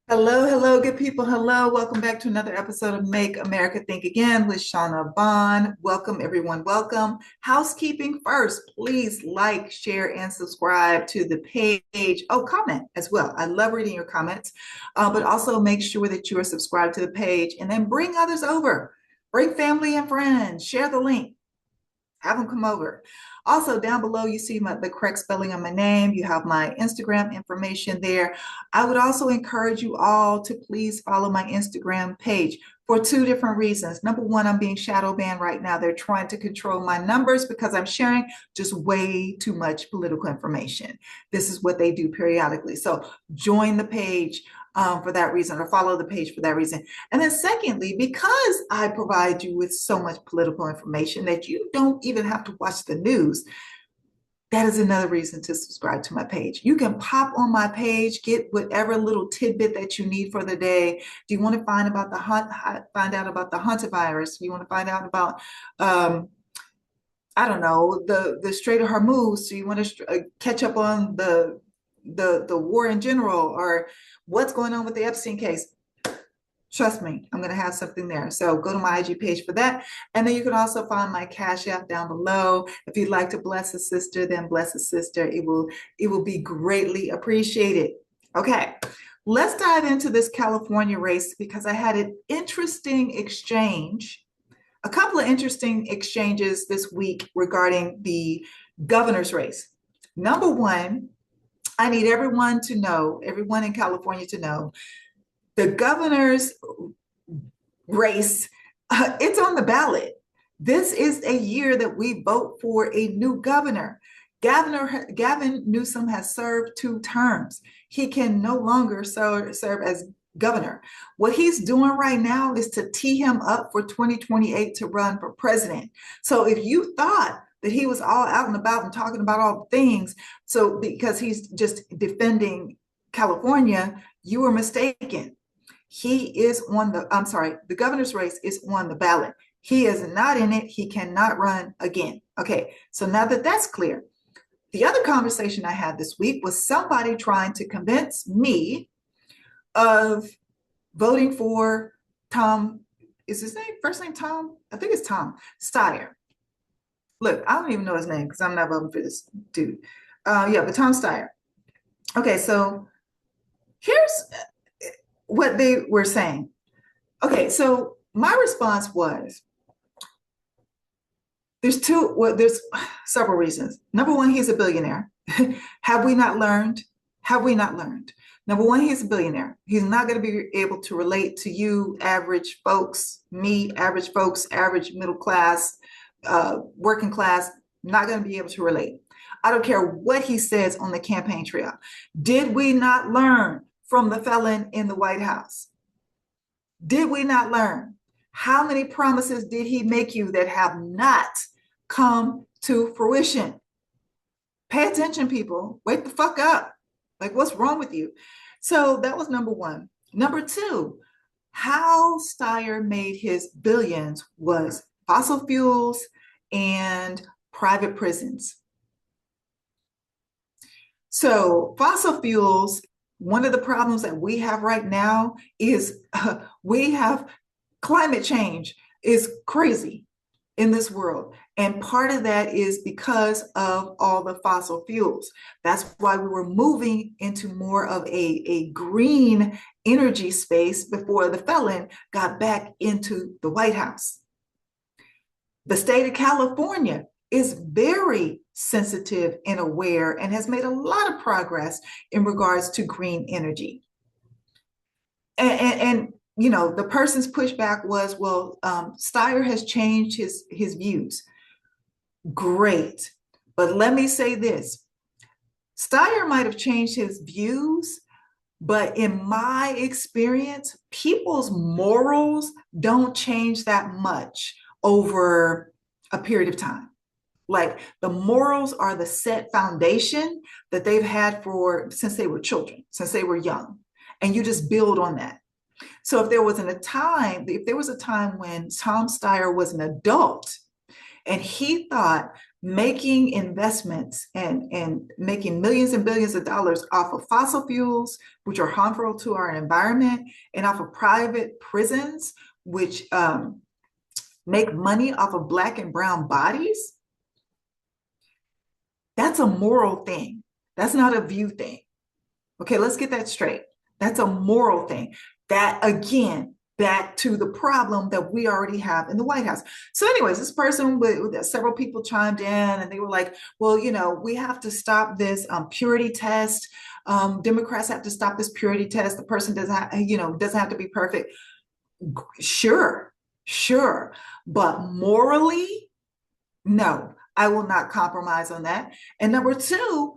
Hello, hello, good people. Hello, welcome back to another episode of Make America Think Again with Shauna Vaughn. Welcome, everyone. Welcome. Housekeeping first, please like, share, and subscribe to the page. Oh, comment as well. I love reading your comments, but also make sure that you are subscribed to the page and then bring others over. Bring family and friends. Share the link. Have them come over. Also, down below, you see the correct spelling of my name. You have my Instagram information there. I would also encourage you all to please follow my Instagram page for two different reasons. Number one, I'm being shadow banned right now. They're trying to control my numbers because I'm sharing just way too much political information. This is what they do periodically. So join the page for that reason, or follow the page for that reason. And then secondly, because I provide you with so much political information that you don't even have to watch the news, that is another reason to subscribe to my page. You can pop on my page, get whatever little tidbit that you need for the day. Do you want to find about find out about the hantavirus? Do you want to find out about I don't know, the Strait of Hormuz? Do you want to catch up on the war in general, or what's going on with the Epstein case? Trust me, I'm going to have something there. So go to my IG page for that. And then you can also find my Cash App down below. If you'd like to bless a sister, then bless a sister. It will be greatly appreciated. Okay, let's dive into this California race because I had an interesting exchange, a couple of interesting exchanges this week regarding the governor's race. Number one, I need everyone to know, everyone in California to know, the governor's race, it's on the ballot. This is a year that we vote for a new governor. Gavin Newsom has served 2 terms. He can no longer serve as governor. What he's doing right now is to tee him up for 2028 to run for president. So if you thought that he was all out and about and talking about all the things, so because he's just defending California, you were mistaken. He is on the governor's race is on the ballot. He is not in it. He cannot run again. Okay, so now that that's clear, the other conversation I had this week was somebody trying to convince me of voting for Tom. Is his name, first name Tom? I think it's Tom Steyer. Look, I don't even know his name because I'm not voting for this dude. Yeah, but Tom Steyer. Okay, so here's what they were saying. Okay, so my response was there's several reasons. Number one, he's a billionaire. Have we not learned? Have we not learned? Number one, he's a billionaire. He's not going to be able to relate to you, average folks, me, average folks, average middle class, working class, not going to be able to relate. I don't care what he says on the campaign trail. Did we not learn from the felon in the White House? Did we not learn? How many promises did he make you that have not come to fruition? Pay attention, people. Wake the fuck up. Like, what's wrong with you? So that was number one. Number two, how Steyer made his billions was fossil fuels and private prisons. So fossil fuels, one of the problems that we have right now is we have climate change is crazy in this world. And part of that is because of all the fossil fuels. That's why we were moving into more of a green energy space before the felon got back into the White House. The state of California is very sensitive and aware and has made a lot of progress in regards to green energy. And you know, the person's pushback was, well, Steyer has changed his views. Great. But let me say this. Steyer might have changed his views, but in my experience, people's morals don't change that much over a period of time. Like, the morals are the set foundation that they've had since they were children, since they were young, and you just build on that. So if there was a time when Tom Steyer was an adult and he thought making investments and making millions and billions of dollars off of fossil fuels, which are harmful to our environment, and off of private prisons, which make money off of Black and brown bodies, that's a moral thing. That's not a view thing. Okay, let's get that straight. That's a moral thing. That, again, back to the problem that we already have in the White House. So anyways, this person, with several people chimed in and they were like, well, we have to stop this purity test. Democrats have to stop this purity test. The person doesn't have to be perfect. Sure, sure. But morally, no, I will not compromise on that. And number two,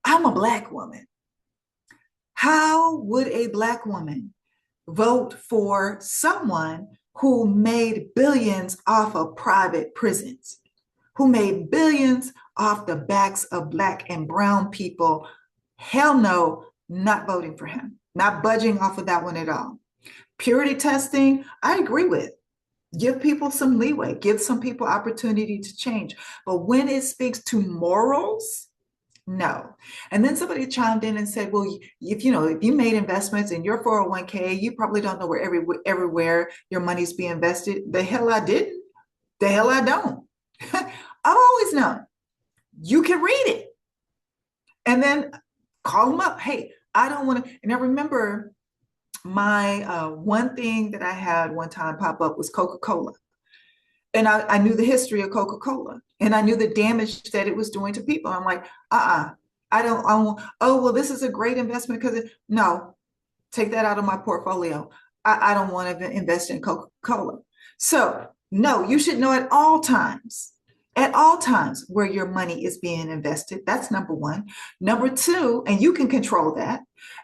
I'm a Black woman. How would a Black woman vote for someone who made billions off of private prisons, who made billions off the backs of Black and brown people? Hell no, not voting for him, not budging off of that one at all. Purity testing, I agree with. Give people some leeway, give some people opportunity to change. But when it speaks to morals, no. And then somebody chimed in and said, well, if you made investments in your 401k, you probably don't know where everywhere your money's being invested. The hell I didn't. The hell I don't. I've always known. You can read it. And then call them up. Hey, I don't want to. And I remember my one thing that I had one time pop up was Coca-Cola. And I knew the history of Coca-Cola and I knew the damage that it was doing to people. I'm like, I don't, oh, well, this is a great investment because no, take that out of my portfolio. I don't want to invest in Coca-Cola. So no, you should know at all times where your money is being invested. That's number one. Number two, and you can control that.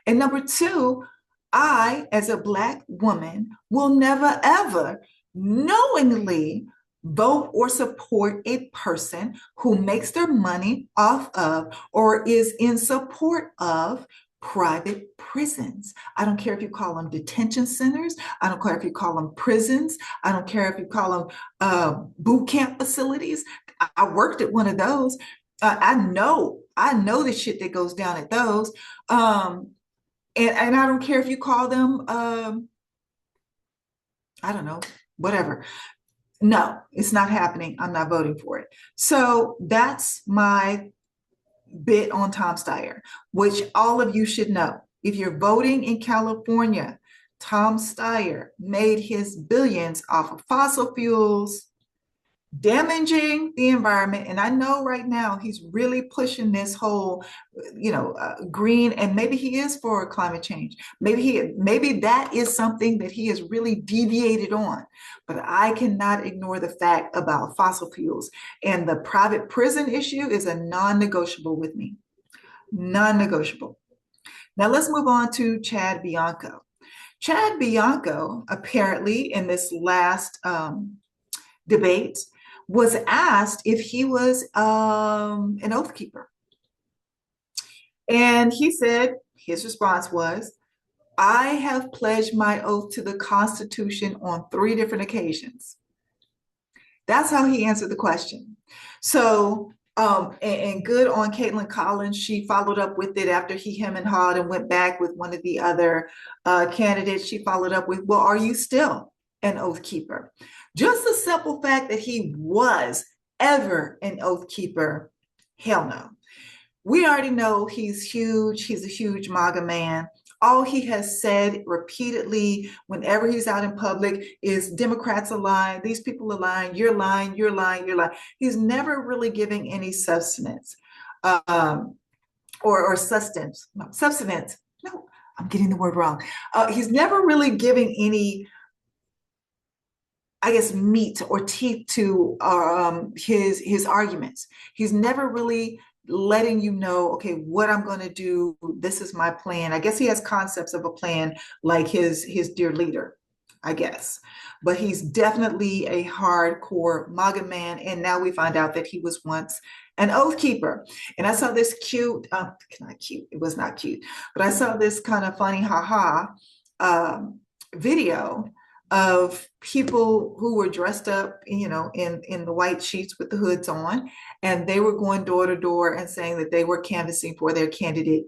And number two, I, as a Black woman, will never, ever knowingly vote or support a person who makes their money off of or is in support of private prisons. I don't care if you call them detention centers. I don't care if you call them prisons. I don't care if you call them boot camp facilities. I worked at one of those. I know the shit that goes down at those. And I don't care if you call them, I don't know, whatever. No, it's not happening. I'm not voting for it. So that's my bit on Tom Steyer, which all of you should know. If you're voting in California, Tom Steyer made his billions off of fossil fuels, damaging the environment. And I know right now he's really pushing this whole, green, and maybe he is for climate change. Maybe that is something that he has really deviated on. But I cannot ignore the fact about fossil fuels, and the private prison issue is a non-negotiable with me. Non-negotiable. Now let's move on to Chad Bianco. Chad Bianco, apparently in this last debate, was asked if he was an oath keeper. And he said, his response was, I have pledged my oath to the Constitution on 3 different occasions. That's how he answered the question. So, and good on Caitlin Collins. She followed up with it after he him and hawed and went back with one of the other candidates. She followed up with, well, are you still an oath keeper? Just the simple fact that he was ever an oath keeper, hell no. We already know he's huge. He's a huge MAGA man. All he has said repeatedly whenever he's out in public is Democrats are lying, these people are lying, you're lying, you're lying, you're lying. He's never really giving any substance or substance. No, substance. No, I'm getting the word wrong. He's never really giving any, I guess, meat or teeth to his arguments. He's never really letting you know, okay, what I'm going to do. This is my plan. I guess he has concepts of a plan like his dear leader, I guess. But he's definitely a hardcore MAGA man. And now we find out that he was once an oath keeper. And I saw this cute, not cute, it was not cute, but I saw this kind of funny, haha, video of people who were dressed up, in the white sheets with the hoods on, and they were going door to door and saying that they were canvassing for their candidate,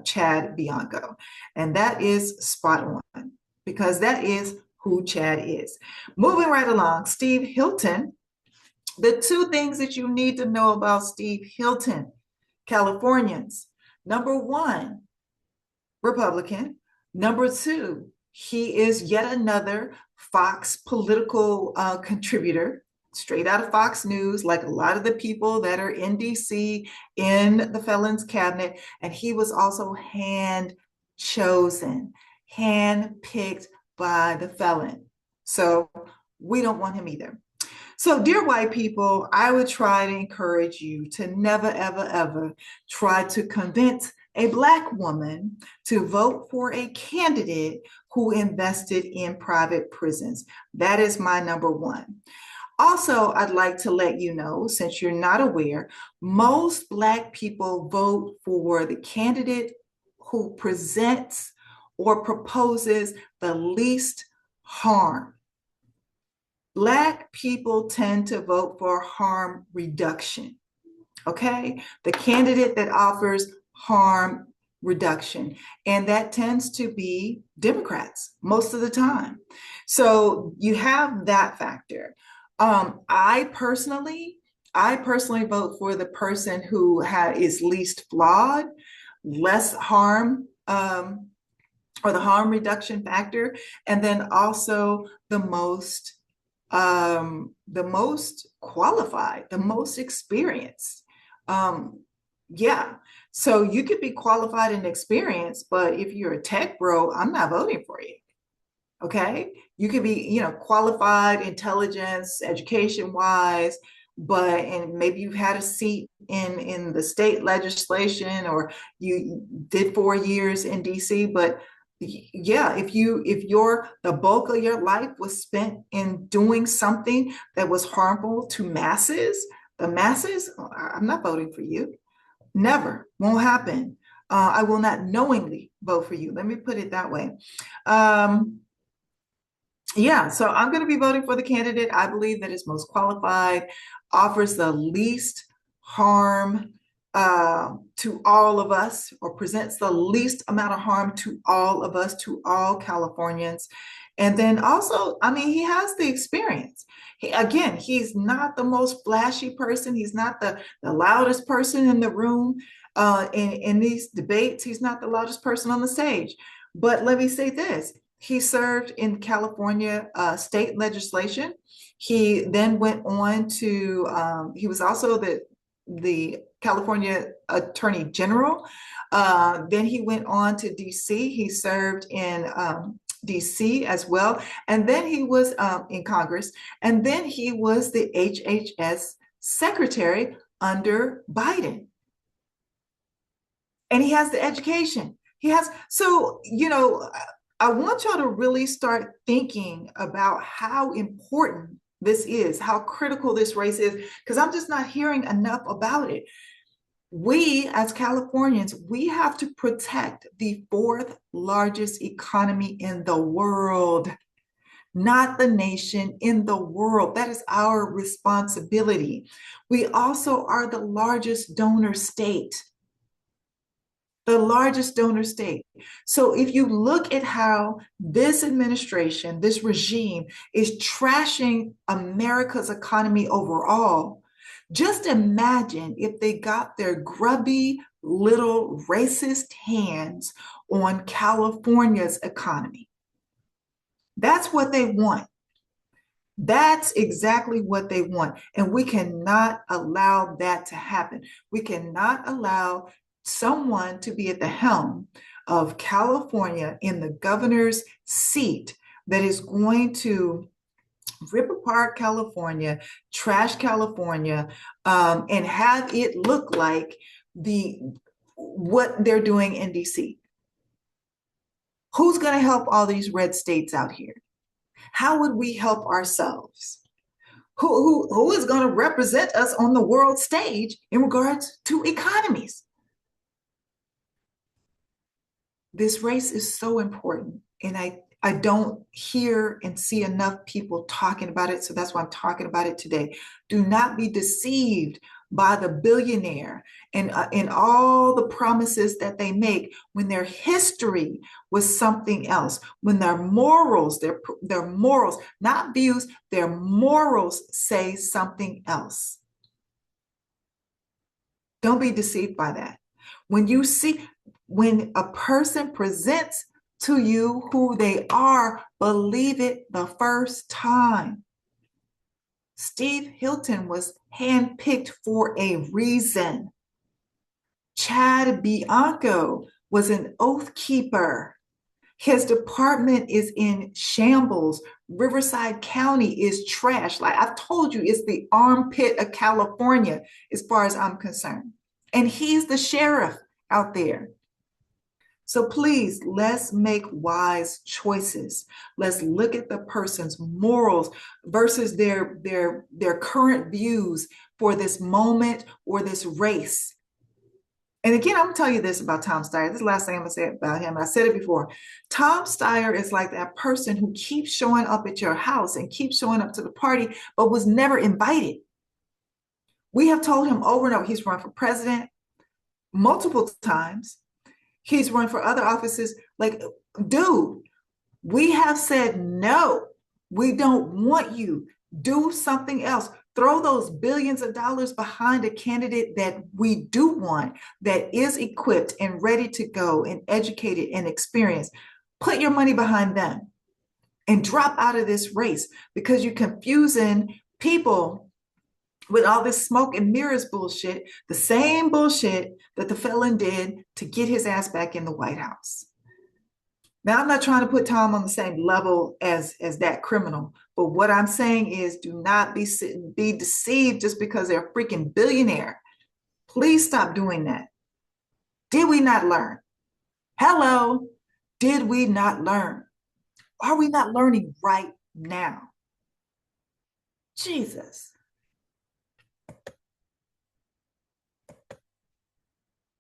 Chad Bianco. And that is spot on, because that is who Chad is. Moving right along, Steve Hilton. The two things that you need to know about Steve Hilton, Californians. Number one, Republican. Number two, he is yet another Fox political contributor, straight out of Fox News, like a lot of the people that are in DC in the felon's cabinet. And he was also hand chosen, hand picked by the felon. So we don't want him either. So, dear white people, I would try to encourage you to never, ever, ever try to convince a Black woman to vote for a candidate who invested in private prisons. That is my number one. Also, I'd like to let you know, since you're not aware, most Black people vote for the candidate who presents or proposes the least harm. Black people tend to vote for harm reduction, okay? The candidate that offers harm reduction, and that tends to be Democrats most of the time. So you have that factor. I personally vote for the person who is least flawed, less harm, or the harm reduction factor, and then also the most qualified, the most experienced. Yeah. So you could be qualified and experienced, but if you're a tech bro, I'm not voting for you. Okay. You could be, qualified, intelligence, education wise, and maybe you've had a seat in the state legislation, or you did 4 years in DC, but yeah, if the bulk of your life was spent in doing something that was harmful to the masses, I'm not voting for you. Never. Won't happen. I will not knowingly vote for you. Let me put it that way. Yeah, so I'm going to be voting for the candidate I believe that is most qualified, offers the least harm to all of us, or presents the least amount of harm to all of us, to all Californians. And then also, he has the experience. He's not the most flashy person. He's not the loudest person in the room. In these debates, he's not the loudest person on the stage. But let me say this. He served in California state legislation. He then went on to, he was also the California Attorney General. Then he went on to DC. He served in DC as well. And then he was in Congress. And then he was the HHS secretary under Biden. And he has the education. So, I want y'all to really start thinking about how important this is, how critical this race is, because I'm just not hearing enough about it. We, as Californians, we have to protect the fourth largest economy in the world, not the nation, in the world. That is our responsibility. We also are the largest donor state. The largest donor state. So if you look at how this administration, this regime is trashing America's economy overall, just imagine if they got their grubby little racist hands on California's economy. That's what they want. That's exactly what they want. And we cannot allow that to happen. We cannot allow someone to be at the helm of California in the governor's seat that is going to rip apart California, trash California, and have it look like what they're doing in DC. Who's going to help all these red states out here? How would we help ourselves? Who is going to represent us on the world stage in regards to economies? This race is so important. And I don't hear and see enough people talking about it. So that's why I'm talking about it today. Do not be deceived by the billionaire and all the promises that they make when their history was something else, when their morals, not views, their morals say something else. Don't be deceived by that. When you see, when a person presents to you who they are, believe it the first time. Steve Hilton was handpicked for a reason. Chad Bianco was an oath keeper. His department is in shambles. Riverside County is trash. Like I've told you, it's the armpit of California as far as I'm concerned. And he's the sheriff out there. So please, let's make wise choices. Let's look at the person's morals versus their current views for this moment or this race. And again, I'm gonna tell you this about Tom Steyer. This is the last thing I'm gonna say about him. I said it before. Tom Steyer is like that person who keeps showing up at your house and keeps showing up to the party, but was never invited. We have told him over and over, he's run for president multiple times. He's run for other offices. Like, dude, we have said no. We don't want you. Do something else. Throw those billions of dollars behind a candidate that we do want, that is equipped and ready to go and educated and experienced. Put your money behind them and drop out of this race because you're confusing people with all this smoke and mirrors bullshit, the same bullshit that the felon did to get his ass back in the White House. Now, I'm not trying to put Tom on the same level as that criminal, but what I'm saying is do not be deceived just because they're a freaking billionaire. Please stop doing that. Did we not learn? Hello, did we not learn? Are we not learning right now? Jesus.